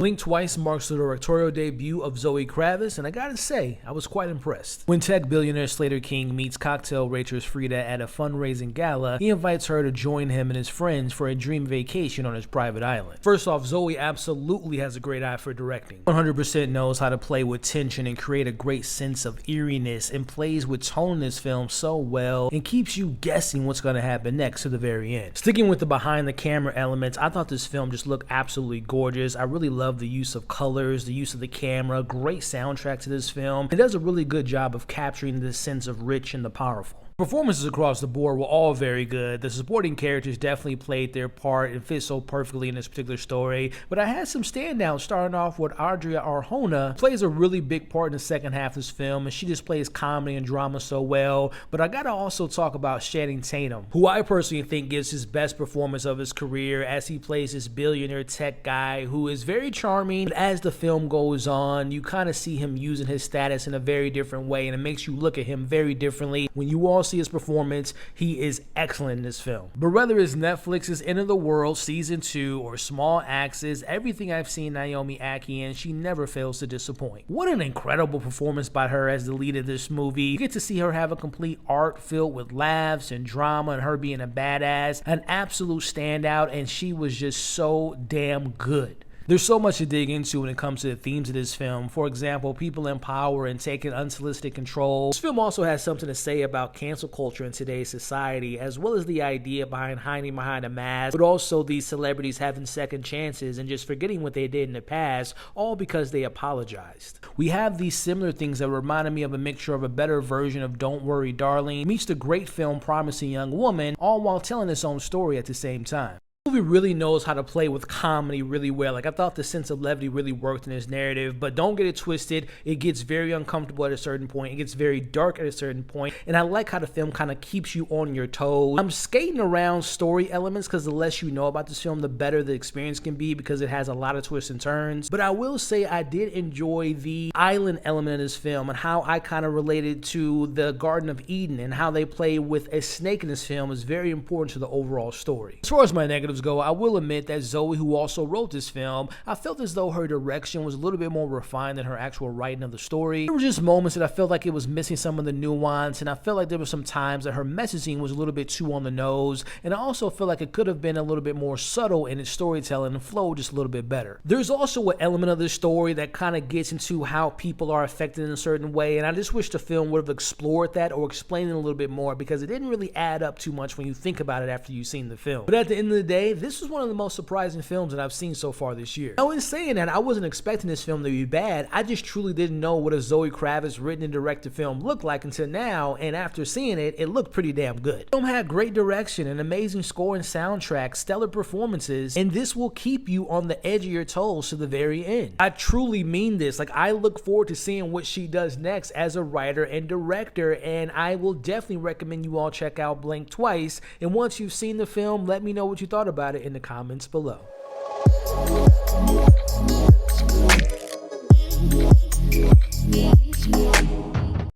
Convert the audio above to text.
Blink Twice marks the directorial debut of Zoë Kravitz, and I gotta say, I was quite impressed. When tech billionaire Slater King meets cocktail waitress Frida at a fundraising gala, he invites her to join him and his friends for a dream vacation on his private island. First off, Zoë absolutely has a great eye for directing. 100% knows how to play with tension and create a great sense of eeriness, and plays with tone in this film so well and keeps you guessing what's going to happen next to the very end. Sticking with the behind the camera elements, I thought this film just looked absolutely gorgeous. I really love the use of colors, the use of the camera, great soundtrack to this film. It does a really good job of capturing this sense of rich and the powerful. Performances across the board were all very good. The supporting characters definitely played their part and fit so perfectly in this particular story, but I had some standouts, starting off with Adria Arjona, plays a really big part in the second half of this film, and she just plays comedy and drama so well. But I gotta also talk about Tatum, who I personally think gives his best performance of his career as he plays this billionaire tech guy who is very charming, but as the film goes on, you kind of see him using his status in a very different way, and it makes you look at him very differently. When you all see his performance, he is excellent in this film. But whether it's Netflix's End of the World Season 2 or Small Axes, everything I've seen Naomi Ackie in, she never fails to disappoint. What an incredible performance by her as the lead of this movie. You get to see her have a complete arc filled with laughs and drama and her being a badass, an absolute standout, and she was just so damn good. There's so much to dig into when it comes to the themes of this film. For example, people in power and taking unsolicited control. This film also has something to say about cancel culture in today's society, as well as the idea behind hiding behind a mask, but also these celebrities having second chances and just forgetting what they did in the past, all because they apologized. We have these similar things that reminded me of a mixture of a better version of Don't Worry Darling meets the great film Promising Young Woman, all while telling its own story at the same time. The movie really knows how to play with comedy really well. Like, I thought the sense of levity really worked in this narrative, but don't get it twisted. It gets very uncomfortable at a certain point. It gets very dark at a certain point, and I like how the film kind of keeps you on your toes. I'm skating around story elements because the less you know about this film, the better the experience can be, because it has a lot of twists and turns. But I will say I did enjoy the island element of this film and how I kind of related to the Garden of Eden, and how they play with a snake in this film is very important to the overall story. As far as my negatives go, I will admit that Zoë, who also wrote this film, I felt as though her direction was a little bit more refined than her actual writing of the story. There were just moments that I felt like it was missing some of the nuance, and I felt like there were some times that her messaging was a little bit too on the nose, and I also feel like it could have been a little bit more subtle in its storytelling and flowed just a little bit better. There's also an element of this story that kind of gets into how people are affected in a certain way, and I just wish the film would have explored that or explained it a little bit more, because it didn't really add up too much when you think about it after you've seen the film. But at the end of the day, this was one of the most surprising films that I've seen so far this year. Now, in saying that, I wasn't expecting this film to be bad. I just truly didn't know what a Zoë Kravitz written and directed film looked like until now, and after seeing it, it looked pretty damn good. The film had great direction, an amazing score and soundtrack, stellar performances, and this will keep you on the edge of your toes to the very end. I truly mean this. Like, I look forward to seeing what she does next as a writer and director, and I will definitely recommend you all check out Blink Twice, and once you've seen the film, let me know what you thought about it in the comments below.